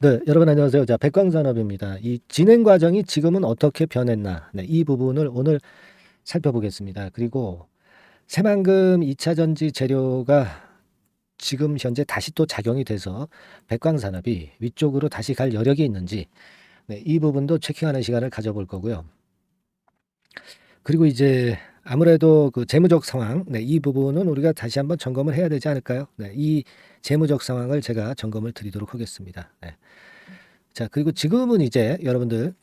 네, 여러분 안녕하세요. 자, 백광산업입니다. 이 진행 과정이 지금은 어떻게 변했나? 네, 이 부분을 오늘 살펴보겠습니다. 그리고 새만금 2차 전지 재료가 지금 현재 다시 또 작용이 돼서 백광산업이 위쪽으로 다시 갈 여력이 있는지, 네, 이 부분도 체킹하는 시간을 가져볼 거고요. 그리고 이제 아무래도 그 재무적 상황, 네, 이 부분은 우리가 다시 한번 점검을 해야 되지 않을까요? 네, 이 재무적 상황을 제가 점검을 드리도록 하겠습니다. 네. 자, 그리고 지금은 이제 여러분들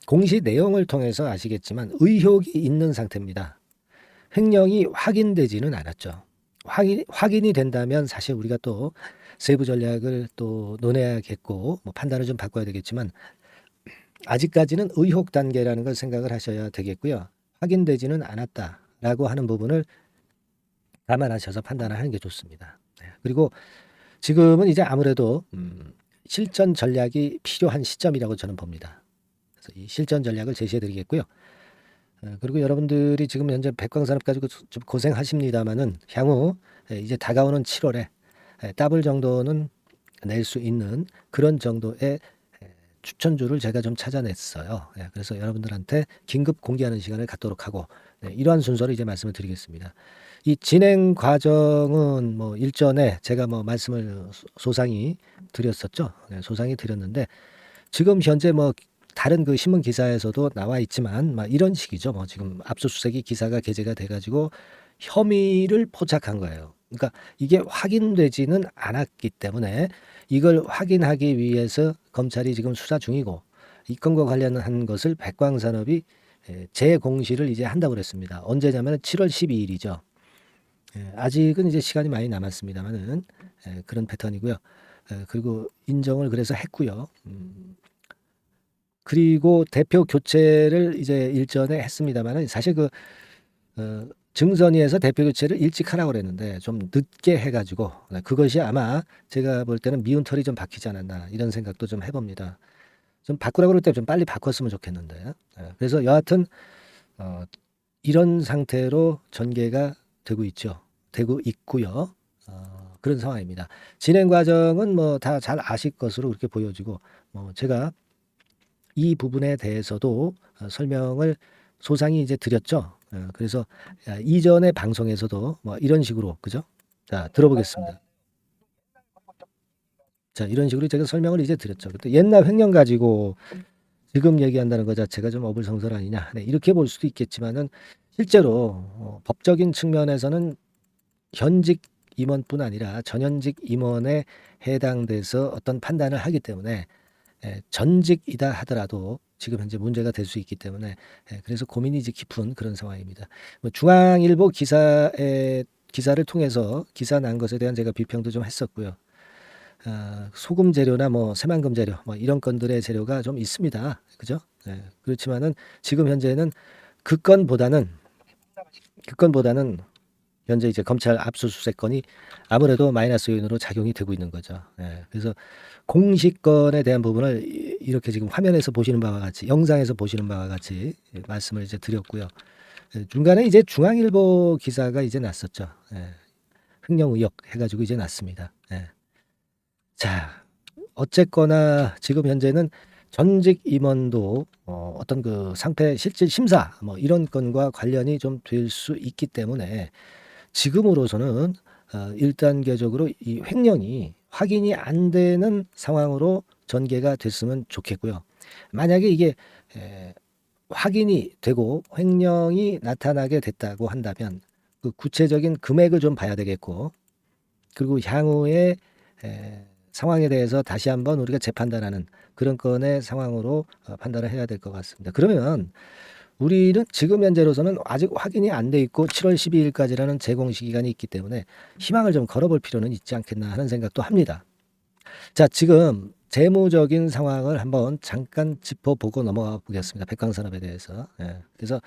공시 내용을 통해서 아시겠지만 의혹이 있는 상태입니다. 횡령이 확인되지는 않았죠. 확인이 된다면 사실 우리가 또 세부 전략을 또 논해야겠고 뭐 판단을 좀 바꿔야 되겠지만 아직까지는 의혹 단계라는 걸 생각을 하셔야 되겠고요. 확인되지는 않았다라고 하는 부분을 감안하셔서 판단을 하는 게 좋습니다. 네. 그리고 지금은 이제 아무래도 실전 전략이 필요한 시점이라고 저는 봅니다. 그래서 이 실전 전략을 제시해 드리겠고요. 그리고 여러분들이 지금 현재 백광산업 가지고 좀 고생하십니다마는 향후 이제 다가오는 7월에 더블 정도는 낼 수 있는 그런 정도의 추천주를 제가 좀 찾아냈어요. 그래서 여러분들한테 긴급 공개하는 시간을 갖도록 하고 이러한 순서로 이제 말씀을 드리겠습니다. 이 진행 과정은 뭐 일전에 제가 뭐 말씀을 소상히 드렸었죠. 소상히 드렸는데 지금 현재 뭐 다른 그 신문 기사에서도 나와 있지만 막 이런 식이죠. 뭐 지금 압수수색이 기사가 게재가 돼가지고 혐의를 포착한 거예요. 그러니까 이게 확인되지는 않았기 때문에 이걸 확인하기 위해서 검찰이 지금 수사 중이고 이 건과 관련한 것을 백광산업이 재공시를 이제 한다고 그랬습니다. 언제냐면 7월 12일이죠. 아직은 이제 시간이 많이 남았습니다만은 그런 패턴이고요. 그리고 인정을 그래서 했고요. 그리고 대표 교체를 이제 일전에 했습니다만은 사실 그 증선위에서 대표 교체를 일찍 하라고 그랬는데 좀 늦게 해가지고 그것이 아마 제가 볼 때는 미운 털이 좀 박히지 않았나 이런 생각도 좀 해봅니다. 좀 바꾸라고 그럴 때 좀 빨리 바꿨으면 좋겠는데. 그래서 여하튼 이런 상태로 전개가 되고 있죠. 되고 있고요. 그런 상황입니다. 진행 과정은 뭐 다 잘 아실 것으로 그렇게 보여지고 뭐 제가 이 부분에 대해서도 설명을 소상히 이제 드렸죠. 그래서 이전의 방송에서도 뭐 이런 식으로 그죠? 자, 들어보겠습니다. 자, 이런 식으로 제가 설명을 이제 드렸죠. 근데 옛날 횡령 가지고 지금 얘기한다는 것 자체가 좀 어불성설 아니냐. 네, 이렇게 볼 수도 있겠지만은 실제로 법적인 측면에서는 현직 임원뿐 아니라 전현직 임원에 해당돼서 어떤 판단을 하기 때문에 전직이다 하더라도 지금 현재 문제가 될 수 있기 때문에 그래서 고민이 이제 깊은 그런 상황입니다. 뭐 중앙일보 기사를 통해서 기사 난 것에 대한 제가 비평도 좀 했었고요. 소금 재료나 뭐 새만금 재료 뭐 이런 건들의 재료가 좀 있습니다. 그죠? 그렇지만은 지금 현재는 그 건보다는 현재 이제 검찰 압수수색 건이 아무래도 마이너스 요인으로 작용이 되고 있는 거죠. 그래서 공시권에 대한 부분을 이렇게 지금 화면에서 보시는 바와 같이 영상에서 보시는 바와 같이 말씀을 이제 드렸고요. 중간에 이제 중앙일보 기사가 이제 났었죠. 횡령 의혹 해가지고 이제 났습니다. 자, 어쨌거나 지금 현재는 전직 임원도 어떤 그 상태 실질 심사 뭐 이런 건과 관련이 좀 될 수 있기 때문에 지금으로서는 일단계적으로 이 횡령이 확인이 안 되는 상황으로 전개가 됐으면 좋겠고요. 만약에 이게 확인이 되고 횡령이 나타나게 됐다고 한다면 그 구체적인 금액을 좀 봐야 되겠고 그리고 향후에 상황에 대해서 다시 한번 우리가 재판단하는 그런 건의 상황으로 판단을 해야 될 것 같습니다. 그러면 우리는 지금 현재로서는 아직 확인이 안 돼 있고 7월 12일까지라는 재공시 기간이 있기 때문에 희망을 좀 걸어볼 필요는 있지 않겠나 하는 생각도 합니다. 자, 지금 재무적인 상황을 한번 잠깐 짚어보고 넘어가 보겠습니다. 백광산업에 대해서. 그래서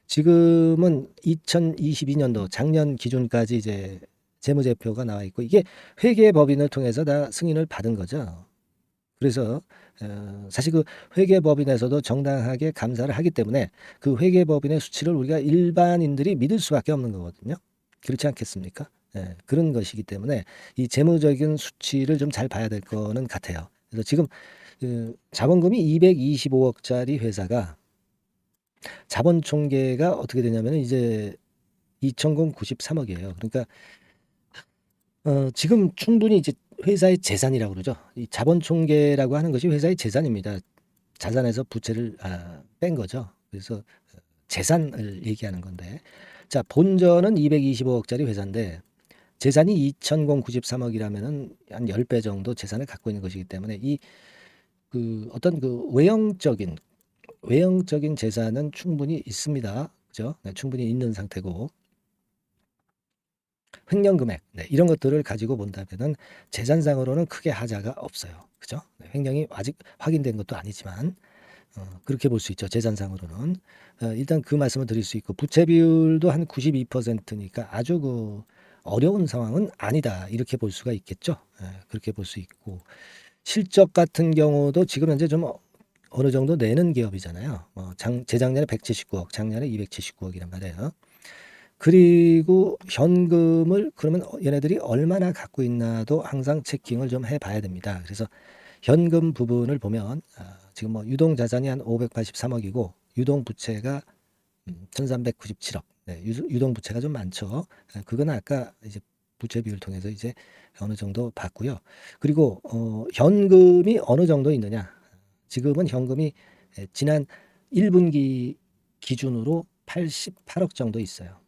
지금은 2022년도 작년 기준까지 이제 재무제표가 나와 있고 이게 회계법인을 통해서 다 승인을 받은 거죠. 그래서 사실 그 회계법인에서도 정당하게 감사를 하기 때문에 그 회계법인의 수치를 우리가 일반인들이 믿을 수밖에 없는 거거든요. 그렇지 않겠습니까? 그런 것이기 때문에 이 재무적인 수치를 좀 잘 봐야 될 거는 같아요. 그래서 지금 자본금이 225억짜리 회사가 자본 총계가 어떻게 되냐면 이제 2,093억이에요. 그러니까 지금 충분히 이제 회사의 재산이라고 그러죠. 이 자본 총계라고 하는 것이 회사의 재산입니다. 자산에서 부채를 뺀 거죠. 그래서 재산을 얘기하는 건데, 자, 본전은 225억짜리 회사인데 재산이 2,093억이라면은 한 10배 정도 재산을 갖고 있는 것이기 때문에 이 어떤 외형적인 재산은 충분히 있습니다. 그죠? 네, 충분히 있는 상태고, 횡령 금액, 네, 이런 것들을 가지고 본다면은 재산상으로는 크게 하자가 없어요. 그죠? 네, 횡령이 아직 확인된 것도 아니지만 그렇게 볼 수 있죠. 재산상으로는. 일단 그 말씀을 드릴 수 있고, 부채 비율도 한 92%니까 아주 어려운 상황은 아니다. 이렇게 볼 수가 있겠죠. 그렇게 볼 수 있고, 실적 같은 경우도 지금 현재 좀 어느 정도 내는 기업이잖아요. 재작년에 179억, 작년에 279억이란 말이에요. 그리고 현금을 그러면 얘네들이 얼마나 갖고 있나도 항상 체킹을 좀 해봐야 됩니다. 그래서 현금 부분을 보면 지금 유동 자산이 한 583억이고 유동 부채가 1,397억. 네, 유동 부채가 좀 많죠. 그건 아까 이제 부채 비율 통해서 이제 어느 정도 봤고요. 그리고 현금이 어느 정도 있느냐? 지금은 현금이 지난 1분기 기준으로 88억 정도 있어요.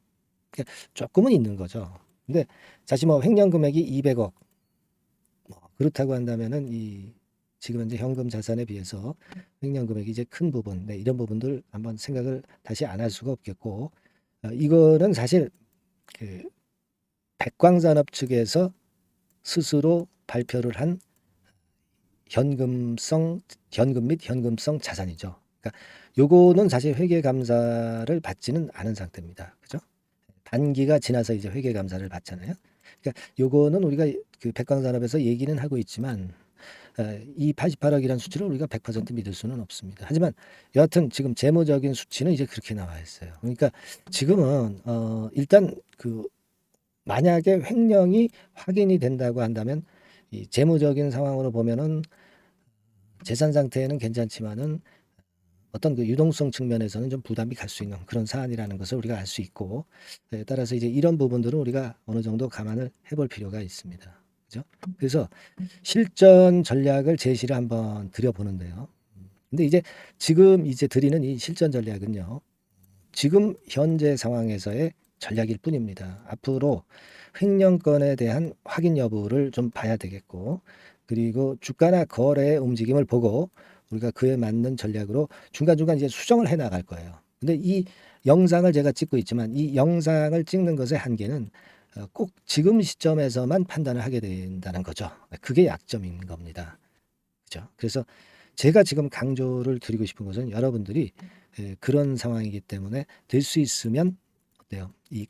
그러니까 조금은 있는 거죠. 근데 사실 횡령 금액이 200억 그렇다고 한다면은 지금 현재 현금 자산에 비해서 횡령 금액이 이제 큰 부분, 네, 이런 부분들 한번 생각을 다시 안 할 수가 없겠고, 이거는 사실 그 백광산업 측에서 스스로 발표를 한 현금 및 현금성 자산이죠. 그러니까 요거는 사실 회계 감사를 받지는 않은 상태입니다. 그죠? 단기가 지나서 이제 회계 감사를 받잖아요. 그러니까 요거는 우리가 그 백광산업에서 얘기는 하고 있지만 이 88억이라는 수치를 우리가 100% 믿을 수는 없습니다. 하지만 여하튼 지금 재무적인 수치는 이제 그렇게 나와 있어요. 그러니까 지금은 일단 만약에 횡령이 확인이 된다고 한다면 이 재무적인 상황으로 보면은 재산 상태는 괜찮지만은 어떤 유동성 측면에서는 좀 부담이 갈 수 있는 그런 사안이라는 것을 우리가 알 수 있고, 따라서 이제 이런 부분들은 우리가 어느 정도 감안을 해볼 필요가 있습니다. 그죠? 그래서 실전 전략을 제시를 한번 드려보는데요. 근데 이제 지금 이제 드리는 이 실전 전략은요, 지금 현재 상황에서의 전략일 뿐입니다. 앞으로 횡령건에 대한 확인 여부를 좀 봐야 되겠고, 그리고 주가나 거래의 움직임을 보고 우리가 그에 맞는 전략으로 중간중간 이제 수정을 해 나갈 거예요. 근데 이 영상을 제가 찍고 있지만 이 영상을 찍는 것의 한계는 꼭 지금 시점에서만 판단을 하게 된다는 거죠. 그게 약점인 겁니다. 그죠? 그래서 제가 지금 강조를 드리고 싶은 것은 여러분들이 그런 상황이기 때문에 될 수 있으면 어때요? 이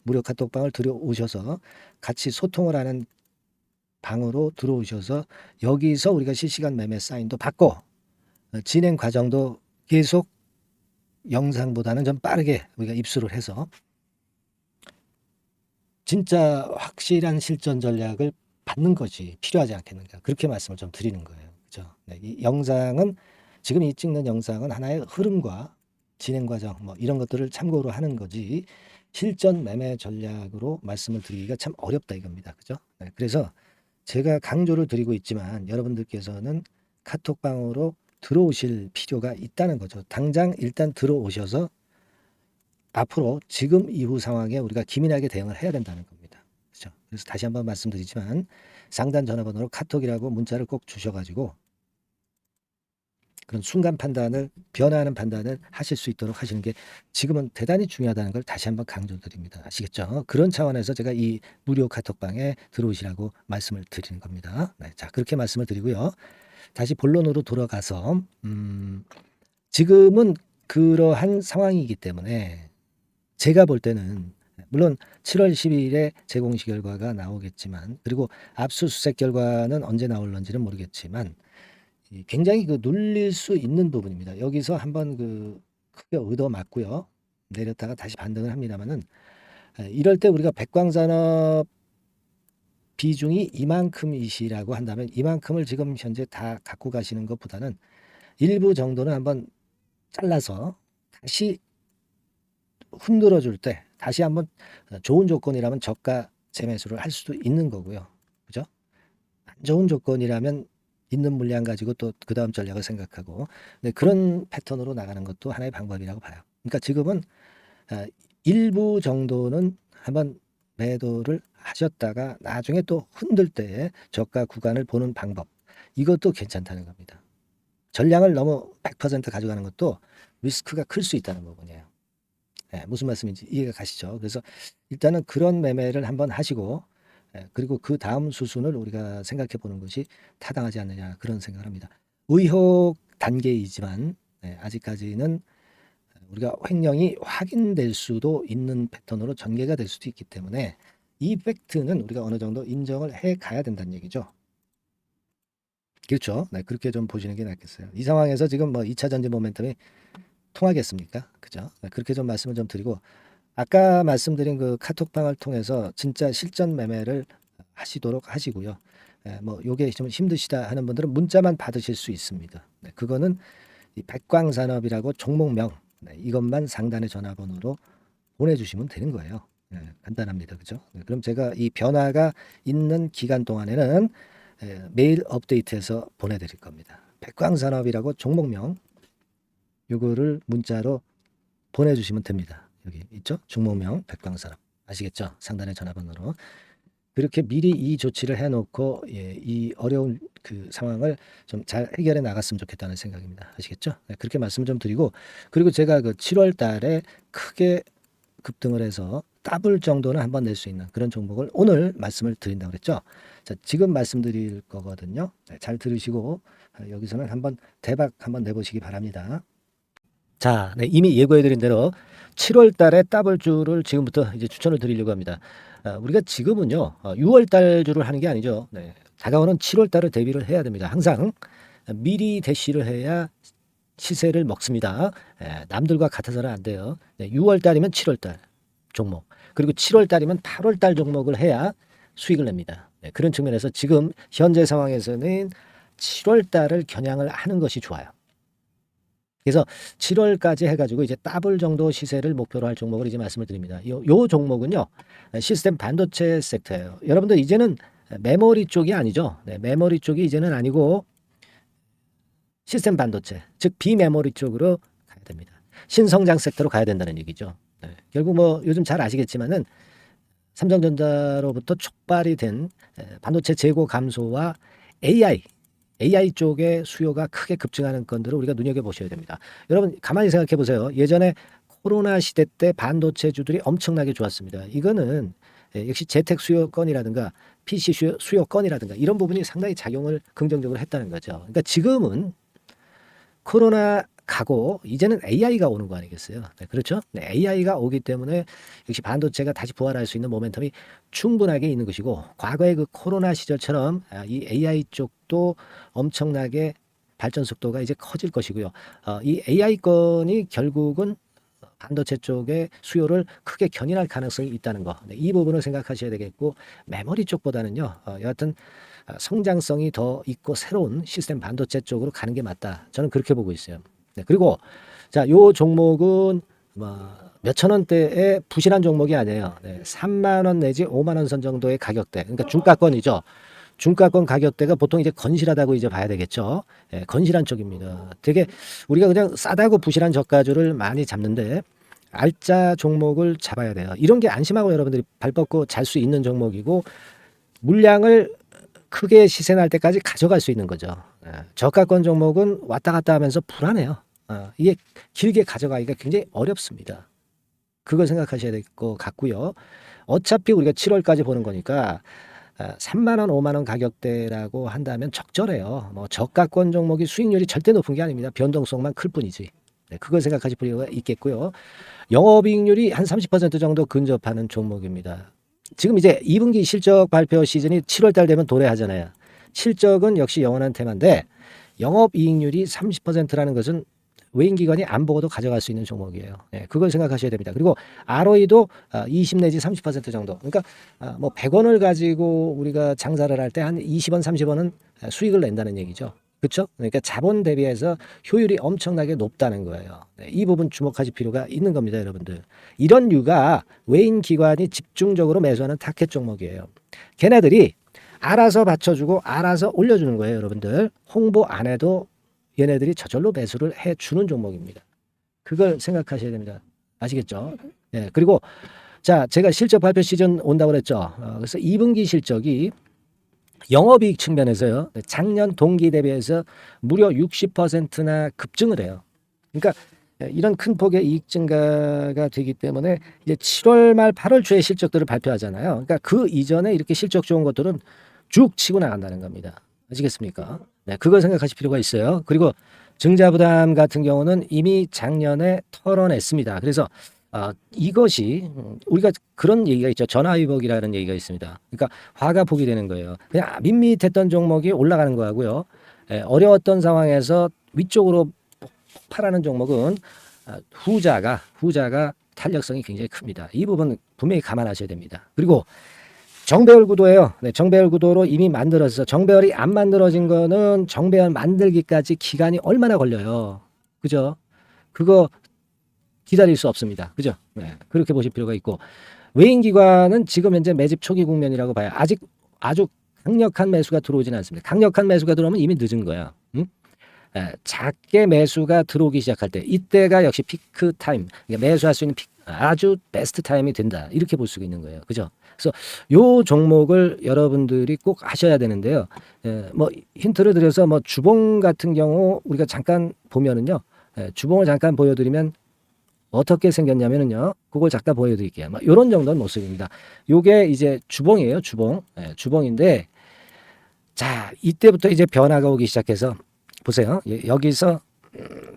무료 카톡방을 들어오셔서 같이 소통을 하는 방으로 들어오셔서 여기서 우리가 실시간 매매 사인도 받고 진행 과정도 계속 영상보다는 좀 빠르게 우리가 입수를 해서 진짜 확실한 실전 전략을 받는 것이 필요하지 않겠는가. 그렇게 말씀을 좀 드리는 거예요. 그죠? 네, 이 영상은 지금 이 찍는 영상은 하나의 흐름과 진행 과정 이런 것들을 참고로 하는 거지 실전 매매 전략으로 말씀을 드리기가 참 어렵다 이겁니다. 그죠? 네, 그래서 제가 강조를 드리고 있지만 여러분들께서는 카톡방으로 들어오실 필요가 있다는 거죠. 당장 일단 들어오셔서 앞으로 지금 이후 상황에 우리가 기민하게 대응을 해야 된다는 겁니다. 그렇죠? 그래서 다시 한번 말씀드리지만 상단 전화번호로 카톡이라고 문자를 꼭 주셔가지고 그런 순간 변화하는 판단을 하실 수 있도록 하시는 게 지금은 대단히 중요하다는 걸 다시 한번 강조드립니다. 아시겠죠? 그런 차원에서 제가 이 무료 카톡방에 들어오시라고 말씀을 드리는 겁니다. 네, 자, 그렇게 말씀을 드리고요. 다시 본론으로 돌아가서 지금은 그러한 상황이기 때문에 제가 볼 때는 물론 7월 10일에 재공시 결과가 나오겠지만 그리고 압수수색 결과는 언제 나올런지는 모르겠지만 굉장히 눌릴 수 있는 부분입니다. 여기서 한번 크게 얻어맞고요. 내렸다가 다시 반등을 합니다만은 이럴 때 우리가 백광산업 비중이 이만큼이시라고 한다면 이만큼을 지금 현재 다 갖고 가시는 것보다는 일부 정도는 한번 잘라서 다시 흔들어 줄 때 다시 한번 좋은 조건이라면 저가 재매수를 할 수도 있는 거고요. 그죠? 안 좋은 조건이라면 있는 물량 가지고 또 그 다음 전략을 생각하고 네, 그런 패턴으로 나가는 것도 하나의 방법이라고 봐요. 그러니까 지금은 일부 정도는 한번 매도를 하셨다가 나중에 또 흔들 때 저가 구간을 보는 방법 이것도 괜찮다는 겁니다. 전량을 너무 100% 가져가는 것도 리스크가 클 수 있다는 부분이에요. 네, 무슨 말씀인지 이해가 가시죠? 그래서 일단은 그런 매매를 한번 하시고 그리고 그 다음 수순을 우리가 생각해 보는 것이 타당하지 않느냐 그런 생각을 합니다. 의혹 단계이지만 아직까지는 우리가 횡령이 확인될 수도 있는 패턴으로 전개가 될 수도 있기 때문에 이 팩트는 우리가 어느 정도 인정을 해 가야 된다는 얘기죠. 그렇죠. 네, 그렇게 좀 보시는 게 낫겠어요. 이 상황에서 지금 뭐 2차 전지 모멘텀이 통하겠습니까? 그죠? 네, 그렇게 좀 말씀을 좀 드리고 아까 말씀드린 그 카톡방을 통해서 진짜 실전 매매를 하시도록 하시고요. 뭐 요게 좀 힘드시다 하는 분들은 문자만 받으실 수 있습니다. 네, 그거는 이 백광산업이라고 종목명 이것만 상단의 전화번호로 보내주시면 되는 거예요. 간단합니다. 그죠? 그럼 제가 이 변화가 있는 기간 동안에는 매일 업데이트해서 보내드릴 겁니다. 백광산업이라고 종목명 요거를 문자로 보내주시면 됩니다. 여기 있죠? 종목명 백광산업 아시겠죠? 상단의 전화번호로 그렇게 미리 이 조치를 해놓고 이 어려운 그 상황을 좀 잘 해결해 나갔으면 좋겠다는 생각입니다. 아시겠죠? 그렇게 말씀을 좀 드리고 그리고 제가 그 7월 달에 크게 급등을 해서 더블 정도는 한번 낼 수 있는 그런 종목을 오늘 말씀을 드린다고 그랬죠. 자, 지금 말씀드릴 거거든요. 잘 들으시고 여기서는 한번 대박 한번 내보시기 바랍니다. 자, 이미 예고해드린 대로 7월 달에 더블주를 지금부터 이제 추천을 드리려고 합니다. 우리가 지금은요, 6월 달주를 하는 게 아니죠. 다가오는 7월 달을 대비를 해야 됩니다. 항상 미리 대시를 해야 시세를 먹습니다. 남들과 같아서는 안 돼요. 6월 달이면 7월 달 종목, 그리고 7월 달이면 8월 달 종목을 해야 수익을 냅니다. 그런 측면에서 지금 현재 상황에서는 7월 달을 겨냥을 하는 것이 좋아요. 그래서 7월까지 해가지고 이제 더블 정도 시세를 목표로 할 종목을 이제 말씀을 드립니다. 요 종목은요, 시스템 반도체 섹터예요. 여러분들 이제는 메모리 쪽이 아니죠. 메모리 쪽이 이제는 아니고 시스템 반도체, 즉 비메모리 쪽으로 가야 됩니다. 신성장 섹터로 가야 된다는 얘기죠. 결국 뭐 요즘 잘 아시겠지만은 삼성전자로부터 촉발이 된 반도체 재고 감소와 AI 쪽의 수요가 크게 급증하는 건들을 우리가 눈여겨보셔야 됩니다. 여러분 가만히 생각해 보세요. 예전에 코로나 시대 때 반도체주들이 엄청나게 좋았습니다. 이거는 역시 재택 수요건이라든가 PC 수요건이라든가 이런 부분이 상당히 작용을 긍정적으로 했다는 거죠. 그러니까 지금은 코로나 가고 이제는 AI가 오는 거 아니겠어요? 그렇죠? AI가 오기 때문에 역시 반도체가 다시 부활할 수 있는 모멘텀이 충분하게 있는 것이고 과거의 그 코로나 시절처럼 이 AI 쪽도 엄청나게 발전 속도가 이제 커질 것이고요. 이 AI 건이 결국은 반도체 쪽의 수요를 크게 견인할 가능성이 있다는 거. 이 부분을 생각하셔야 되겠고 메모리 쪽보다는요. 여하튼 성장성이 더 있고 새로운 시스템 반도체 쪽으로 가는 게 맞다. 저는 그렇게 보고 있어요. 그리고 자, 요 종목은 몇천 원대의 부실한 종목이 아니에요. 3만 원 내지 5만 원 선 정도의 가격대. 그러니까 중가권이죠. 중가권 가격대가 보통 이제 건실하다고 이제 봐야 되겠죠. 건실한 쪽입니다. 되게 우리가 그냥 싸다고 부실한 저가주를 많이 잡는데 알짜 종목을 잡아야 돼요. 이런 게 안심하고 여러분들이 발 뻗고 잘 수 있는 종목이고 물량을 크게 시세 날 때까지 가져갈 수 있는 거죠. 저가권 종목은 왔다 갔다 하면서 불안해요. 이게 길게 가져가기가 굉장히 어렵습니다. 그걸 생각하셔야 될 것 같고요. 어차피 우리가 7월까지 보는 거니까 3만 원, 5만 원 가격대라고 한다면 적절해요. 뭐 저가권 종목이 수익률이 절대 높은 게 아닙니다. 변동성만 클 뿐이지. 그걸 생각하실 필요가 있겠고요. 영업이익률이 한 30% 정도 근접하는 종목입니다. 지금 이제 2분기 실적 발표 시즌이 7월 달 되면 도래하잖아요. 실적은 역시 영원한 테마인데 영업이익률이 30%라는 것은 외인 기관이 안 보고도 가져갈 수 있는 종목이에요. 예, 그걸 생각하셔야 됩니다. 그리고 ROE도 20 내지 30% 정도. 그러니까 뭐 100원을 가지고 우리가 장사를 할 때 한 20원, 30원은 수익을 낸다는 얘기죠. 그렇죠? 그러니까 자본 대비해서 효율이 엄청나게 높다는 거예요. 네, 이 부분 주목하실 필요가 있는 겁니다, 여러분들. 이런 류가 외인 기관이 집중적으로 매수하는 타켓 종목이에요. 걔네들이 알아서 받쳐주고 알아서 올려주는 거예요, 여러분들. 홍보 안 해도 얘네들이 저절로 매수를 해주는 종목입니다. 그걸 생각하셔야 됩니다. 아시겠죠? 예, 그리고 자, 제가 실적 발표 시즌 온다고 그랬죠. 그래서 2분기 실적이 영업이익 측면에서요, 작년 동기 대비해서 무려 60%나 급증을 해요. 그러니까 이런 큰 폭의 이익 증가가 되기 때문에 이제 7월 말 8월 초에 실적들을 발표하잖아요. 그러니까 그 이전에 이렇게 실적 좋은 것들은 쭉 치고 나간다는 겁니다. 아시겠습니까? 네, 그걸 생각하실 필요가 있어요. 그리고 증자부담 같은 경우는 이미 작년에 털어냈습니다. 그래서 이것이 우리가 그런 얘기가 있죠. 전화위복이라는 얘기가 있습니다. 그러니까 화가 복이 되는 거예요. 그냥 밋밋했던 종목이 올라가는 거하고요. 어려웠던 상황에서 위쪽으로 폭발하는 종목은 후자가 탄력성이 굉장히 큽니다. 이 부분 분명히 감안하셔야 됩니다. 그리고 정배열 구도예요. 네, 정배열 구도로 이미 만들어서 정배열이 안 만들어진 거는 정배열 만들기까지 기간이 얼마나 걸려요. 그죠? 그거 기다릴 수 없습니다. 그죠? 네, 그렇게 보실 필요가 있고, 외인기관은 지금 현재 매집 초기 국면이라고 봐요. 아직 아주 강력한 매수가 들어오지는 않습니다. 강력한 매수가 들어오면 이미 늦은 거야. 응? 작게 매수가 들어오기 시작할 때, 이때가 역시 피크 타임, 그러니까 매수할 수 있는 아주 베스트 타임이 된다. 이렇게 볼 수 있는 거예요. 그죠? 그래서 요 종목을 여러분들이 꼭 하셔야 되는데요. 뭐 힌트를 드려서 뭐 주봉 같은 경우 우리가 잠깐 보면은요, 주봉을 잠깐 보여드리면 어떻게 생겼냐면은요, 그걸 잠깐 보여드릴게요. 뭐 이런 정도는 모습입니다. 요게 이제 주봉이에요, 주봉. 주봉인데, 자, 이때부터 이제 변화가 오기 시작해서 보세요. 여기서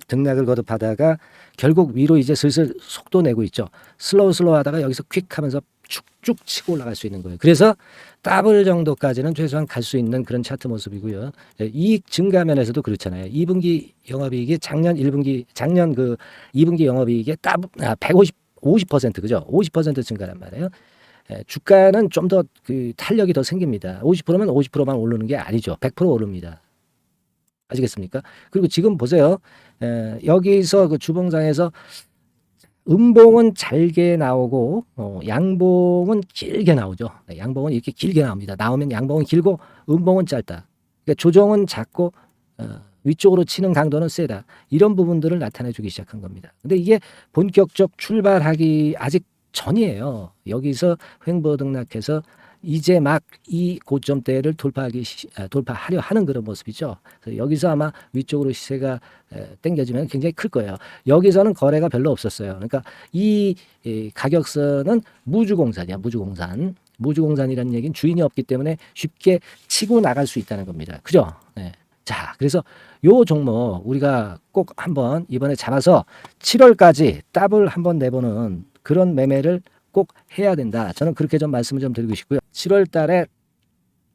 등락을 거듭하다가 결국 위로 이제 슬슬 속도 내고 있죠. 슬로우 하다가 여기서 퀵 하면서 쭉쭉 치고 올라갈 수 있는 거예요. 그래서 더블 정도까지는 최소한 갈 수 있는 그런 차트 모습이고요. 이익 증가 면에서도 그렇잖아요. 2분기 영업이익이 작년 그 2분기 영업이익의 50% 그죠? 50% 증가란 말이에요. 주가는 좀 더 그 탄력이 더 생깁니다. 50%면 50%만 오르는 게 아니죠. 100% 오릅니다. 아시겠습니까? 그리고 지금 보세요. 여기서 그 주봉상에서 음봉은 잘게 나오고 양봉은 길게 나오죠. 양봉은 이렇게 길게 나옵니다. 나오면 양봉은 길고 음봉은 짧다. 그러니까 조정은 작고 위쪽으로 치는 강도는 세다. 이런 부분들을 나타내 주기 시작한 겁니다. 근데 이게 본격적 출발하기 아직 전이에요. 여기서 횡보 등락해서 이제 막 이 고점대를 돌파하려 하는 그런 모습이죠. 그래서 여기서 아마 위쪽으로 시세가 당겨지면 굉장히 클 거예요. 여기서는 거래가 별로 없었어요. 그러니까 이 가격선은 무주공산이야, 무주공산. 무주공산이라는 얘기는 주인이 없기 때문에 쉽게 치고 나갈 수 있다는 겁니다. 그죠? 네. 자, 그래서 요 종목 우리가 꼭 한번 이번에 잡아서 7월까지 더블 한번 내보는 그런 매매를 꼭 해야 된다. 저는 그렇게 좀 말씀을 좀 드리고 싶고요. 7월 달에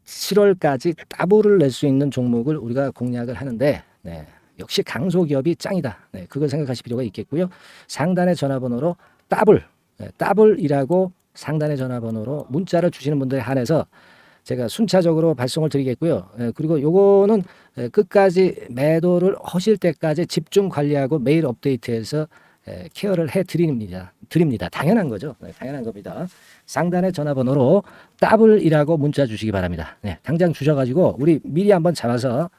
7월까지 더블을 낼 수 있는 종목을 우리가 공략을 하는데, 네, 역시 강소기업이 짱이다. 네, 그걸 생각하실 필요가 있겠고요. 상단의 전화번호로 더블이라고 상단의 전화번호로 문자를 주시는 분들에 한해서 제가 순차적으로 발송을 드리겠고요. 그리고 요거는 끝까지 매도를 하실 때까지 집중 관리하고 매일 업데이트해서 케어를 해드립니다. 당연한 거죠. 네, 당연한 겁니다. 상단의 전화번호로 더블이라고 문자 주시기 바랍니다. 네, 당장 주셔가지고 우리 미리 한번 잡아서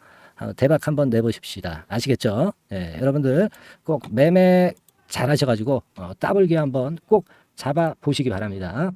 대박 한번 내보십시다. 아시겠죠? 네, 여러분들 꼭 매매 잘하셔가지고 더블기 한번 꼭 잡아 보시기 바랍니다.